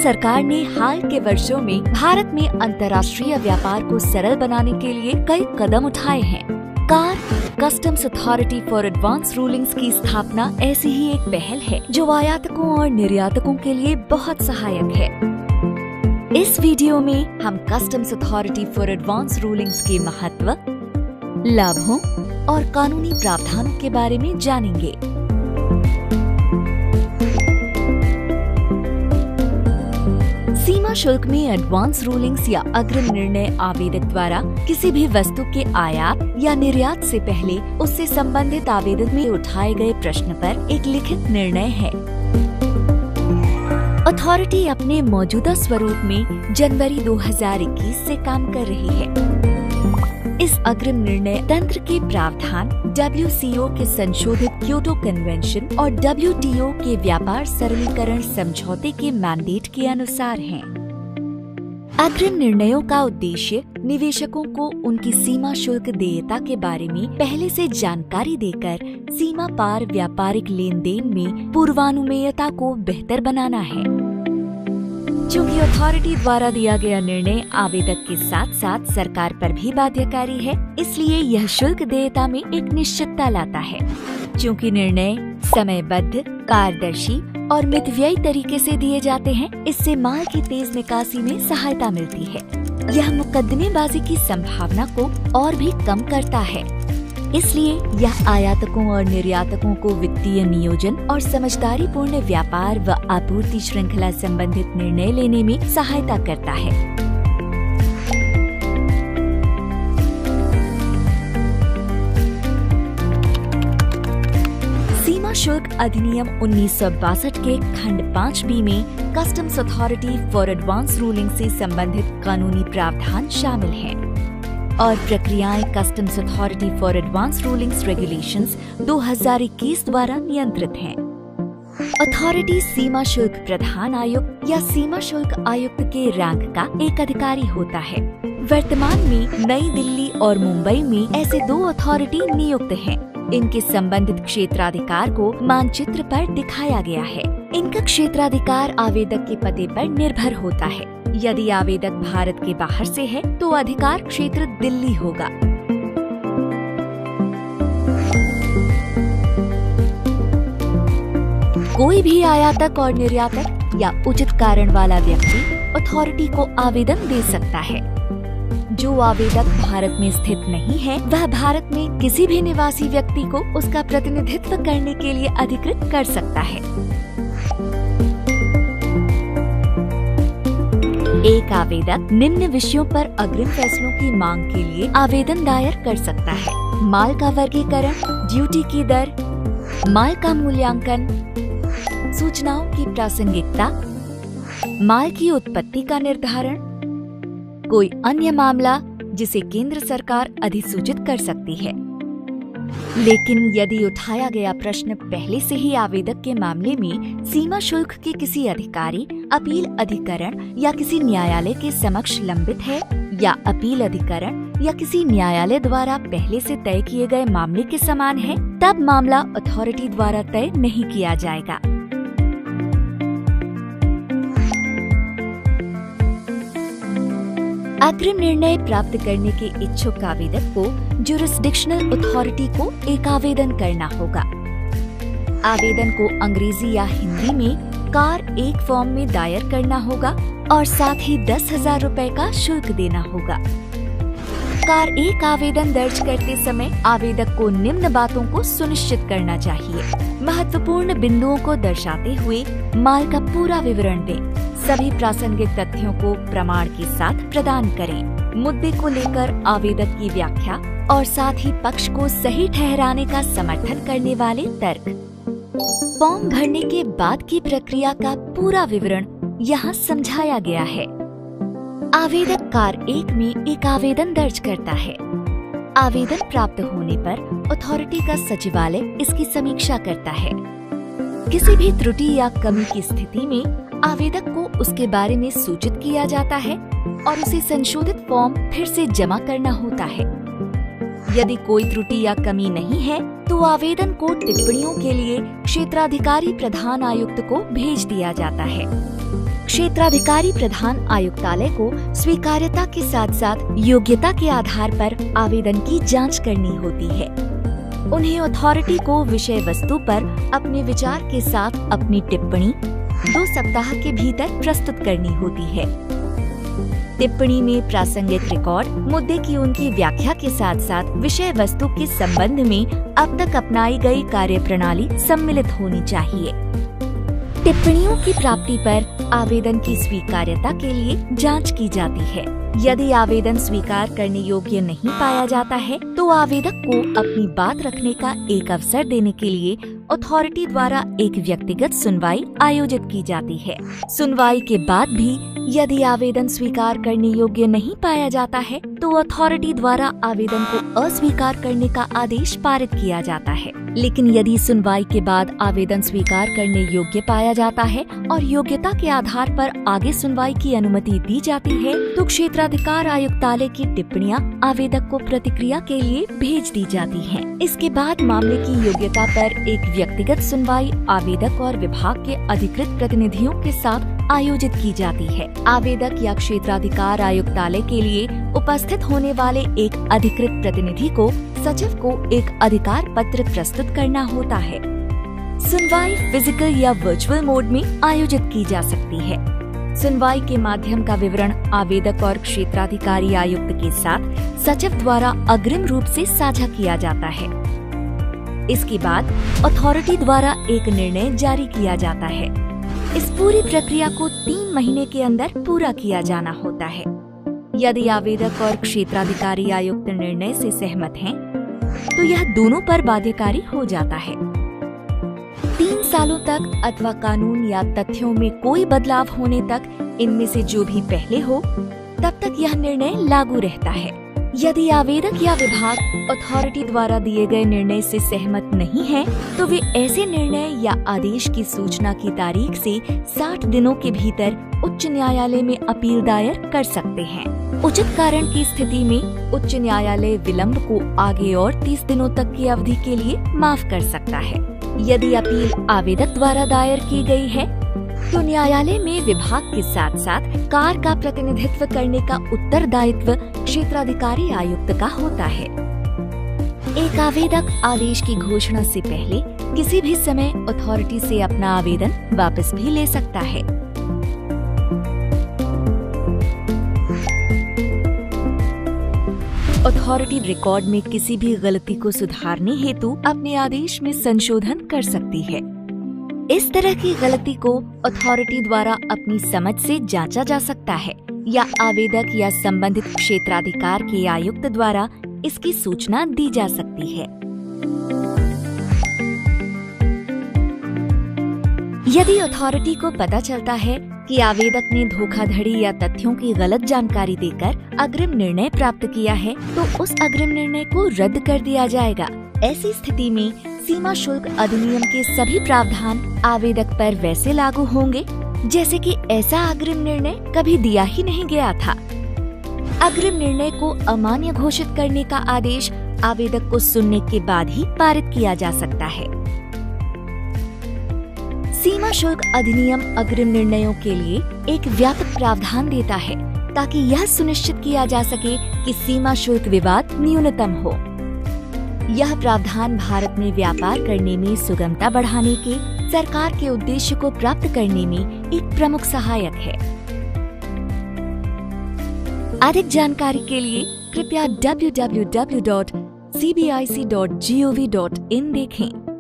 सरकार ने हाल के वर्षों में भारत में अंतर्राष्ट्रीय व्यापार को सरल बनाने के लिए कई कदम उठाए हैं। Car customs authority for advance rulings की स्थापना ऐसी ही एक पहल है जो आयातकों और निर्यातकों के लिए बहुत सहायक है। इस वीडियो में हम customs authority for advance rulings के महत्व, लाभों और कानूनी प्रावधानों के बारे में जानेंगे। सीमा शुल्क में एडवांस रूलिंग्स या अग्रिम निर्णय आवेदक द्वारा किसी भी वस्तु के आयात या निर्यात से पहले उससे संबंधित आवेदन में उठाए गए प्रश्न पर एक लिखित निर्णय है। अथॉरिटी अपने मौजूदा स्वरूप में जनवरी 2021 से काम कर रही है। इस अग्रिम निर्णय तंत्र के प्रावधान WCO के संशोधित क्योटो कन्वेंशन और WTO के व्यापार सरलीकरण समझौते के मैंडेट के अनुसार हैं। अग्रिम निर्णयों का उद्देश्य निवेशकों को उनकी सीमा शुल्क देयता के बारे में पहले से जानकारी देकर सीमा पार व्यापारिक लेन देन में पूर्वानुमेयता को बेहतर बनाना है। चूँकि अथॉरिटी द्वारा दिया गया निर्णय आवेदक के साथ साथ सरकार पर भी बाध्यकारी है, इसलिए यह शुल्क देयता में एक निश्चितता लाता है। चूँकि निर्णय समयबद्ध, पारदर्शी और मितव्ययी तरीके से दिए जाते हैं, इससे माल की तेज निकासी में सहायता मिलती है। यह मुकदमेबाजी की संभावना को और भी कम करता है। इसलिए यह आयातकों और निर्यातकों को वित्तीय नियोजन और समझदारी पूर्ण व्यापार व आपूर्ति श्रृंखला संबंधित निर्णय लेने में सहायता करता है। सीमा शुल्क अधिनियम 1962 के खंड 5B में customs authority for advance ruling से संबंधित कानूनी प्रावधान शामिल हैं और प्रक्रियाएं customs authority for advance rulings regulations 2021 द्वारा नियंत्रित हैं। अथॉरिटी सीमा शुल्क प्रधान आयुक्त या सीमा शुल्क आयुक्त के रैंक का एक अधिकारी होता है। वर्तमान में नई दिल्ली और मुंबई में ऐसे 2 अथॉरिटी नियुक्त हैं। इनके संबंधित क्षेत्राधिकार को मानचित्र पर दिखाया गया है। इनका क्षेत्राधिकार आवेदक के पते पर निर्भर होता है। यदि आवेदक भारत के बाहर से है तो अधिकार क्षेत्र दिल्ली होगा। कोई भी आयातक और निर्यातक या उचित कारण वाला व्यक्ति अथॉरिटी को आवेदन दे सकता है। जो आवेदक भारत में स्थित नहीं है, वह भारत में किसी भी निवासी व्यक्ति को उसका प्रतिनिधित्व करने के लिए अधिकृत कर सकता है। एक आवेदक निम्न विषयों पर अग्रिम फैसलों की मांग के लिए आवेदन दायर कर सकता है: माल का वर्गीकरण, ड्यूटी की दर, माल का मूल्यांकन, सूचनाओं की प्रासंगिकता, माल की उत्पत्ति का निर्धारण, कोई अन्य मामला जिसे केंद्र सरकार अधिसूचित कर सकती है। लेकिन यदि उठाया गया प्रश्न पहले से ही आवेदक के मामले में सीमा शुल्क के किसी अधिकारी, अपील अधिकरण या किसी न्यायालय के समक्ष लंबित है, या अपील अधिकरण या किसी न्यायालय द्वारा पहले से तय किए गए मामले के समान है, तब मामला अथॉरिटी द्वारा तय नहीं किया जाएगा। अग्रिम निर्णय प्राप्त करने के इच्छुक आवेदक को ज्यूरिसडिक्शनल अथॉरिटी को एक आवेदन करना होगा। आवेदन को अंग्रेजी या हिंदी में कार 1 फॉर्म में दायर करना होगा और साथ ही 10,000 रुपए का शुल्क देना होगा। कार 1 आवेदन दर्ज करते समय आवेदक को निम्न बातों को सुनिश्चित करना चाहिए। महत्वपूर्ण बिंदुओं को दर्शाते हुए माल का पूरा विवरण दें। सभी प्रासंगिक तथ्यों को प्रमाण के साथ प्रदान करें। मुद्दे को लेकर आवेदक की व्याख्या और साथ ही पक्ष को सही ठहराने का समर्थन करने वाले तर्क। फॉर्म भरने के बाद की प्रक्रिया का पूरा विवरण यहाँ समझाया गया है। आवेदक कार 1 में एक आवेदन दर्ज करता है। आवेदन प्राप्त होने पर अथॉरिटी का सचिवालय इसकी समीक्षा करता है। किसी भी त्रुटि या कमी की स्थिति में आवेदक को उसके बारे में सूचित किया जाता है और उसे संशोधित फॉर्म फिर से जमा करना होता है। यदि कोई त्रुटि या कमी नहीं है तो आवेदन को टिप्पणियों के लिए क्षेत्राधिकारी प्रधान आयुक्त को भेज दिया जाता है। क्षेत्राधिकारी प्रधान आयुक्तालय को स्वीकार्यता के साथ साथ योग्यता के आधार पर आवेदन की जांच करनी होती है। उन्हें अथॉरिटी को विषय वस्तु पर अपने विचार के साथ अपनी टिप्पणी 2 सप्ताह के भीतर प्रस्तुत करनी होती है। टिप्पणी में प्रासंगिक रिकॉर्ड, मुद्दे की उनकी व्याख्या के साथ साथ विषय वस्तु के संबंध में अब तक अपनाई गई कार्यप्रणाली सम्मिलित होनी चाहिए। टिप्पणियों की प्राप्ति पर आवेदन की स्वीकार्यता के लिए जांच की जाती है। यदि आवेदन स्वीकार करने योग्य नहीं पाया जाता है तो आवेदक को अपनी बात रखने का एक अवसर देने के लिए अथॉरिटी द्वारा एक व्यक्तिगत सुनवाई आयोजित की जाती है। सुनवाई के बाद भी यदि आवेदन स्वीकार करने योग्य नहीं पाया जाता है तो अथॉरिटी द्वारा आवेदन को अस्वीकार करने का आदेश पारित किया जाता है। लेकिन यदि सुनवाई के बाद आवेदन स्वीकार करने योग्य पाया जाता है और योग्यता के आधार पर आगे सुनवाई की अनुमति दी जाती है तो क्षेत्राधिकार आयुक्तालय की टिप्पणियां आवेदक को प्रतिक्रिया के लिए भेज दी जाती हैं। इसके बाद मामले की योग्यता पर एक व्यक्तिगत सुनवाई आवेदक और विभाग के अधिकृत प्रतिनिधियों के साथ आयोजित की जाती है। आवेदक या क्षेत्राधिकार आयुक्तालय के लिए उपस्थित होने वाले एक अधिकृत प्रतिनिधि को सचिव को एक अधिकार पत्र प्रस्तुत करना होता है। सुनवाई फिजिकल या वर्चुअल मोड में आयोजित की जा सकती है। सुनवाई के माध्यम का विवरण आवेदक और क्षेत्राधिकारी आयुक्त के साथ सचिव द्वारा अग्रिम रूप से साझा किया जाता है। इसके बाद अथॉरिटी द्वारा एक निर्णय जारी किया जाता है। इस पूरी प्रक्रिया को 3 महीने के अंदर पूरा किया जाना होता है। यदि आवेदक और क्षेत्राधिकारी आयुक्त निर्णय से सहमत हैं, तो यह दोनों पर बाध्यकारी हो जाता है। 3 सालों तक अथवा कानून या तथ्यों में कोई बदलाव होने तक इनमें से जो भी पहले हो तब तक यह निर्णय लागू रहता है। यदि आवेदक या विभाग अथॉरिटी द्वारा दिए गए निर्णय से सहमत नहीं है, तो वे ऐसे निर्णय या आदेश की सूचना की तारीख से 60 दिनों के भीतर उच्च न्यायालय में अपील दायर कर सकते हैं। उचित कारण की स्थिति में उच्च न्यायालय विलंब को आगे और 30 दिनों तक की अवधि के लिए माफ कर सकता है। यदि अपील आवेदक द्वारा दायर की गई है तो न्यायालय में विभाग के साथ साथ कार का प्रतिनिधित्व करने का उत्तरदायित्व क्षेत्राधिकारी आयुक्त का होता है। एक आवेदक आदेश की घोषणा से पहले किसी भी समय अथॉरिटी से अपना आवेदन वापस भी ले सकता है। अथॉरिटी रिकॉर्ड में किसी भी गलती को सुधारने हेतु अपने आदेश में संशोधन कर सकती है। इस तरह की गलती को अथॉरिटी द्वारा अपनी समझ से जांचा जा सकता है या आवेदक या संबंधित क्षेत्राधिकार के आयुक्त द्वारा इसकी सूचना दी जा सकती है। यदि अथॉरिटी को पता चलता है कि आवेदक ने धोखाधड़ी या तथ्यों की गलत जानकारी देकर अग्रिम निर्णय प्राप्त किया है, तो उस अग्रिम निर्णय को रद्द कर दिया जाएगा। ऐसी स्थिति में सीमा शुल्क अधिनियम के सभी प्रावधान आवेदक पर वैसे लागू होंगे जैसे कि ऐसा अग्रिम निर्णय कभी दिया ही नहीं गया था। अग्रिम निर्णय को अमान्य घोषित करने का आदेश आवेदक को सुनने के बाद ही पारित किया जा सकता है। सीमा शुल्क अधिनियम अग्रिम निर्णयों के लिए एक व्यापक प्रावधान देता है ताकि यह सुनिश्चित किया जा सके कि सीमा शुल्क विवाद न्यूनतम हो। यह प्रावधान भारत में व्यापार करने में सुगमता बढ़ाने के सरकार के उद्देश्य को प्राप्त करने में एक प्रमुख सहायक है। अधिक जानकारी के लिए कृपया www.cbic.gov.in देखें।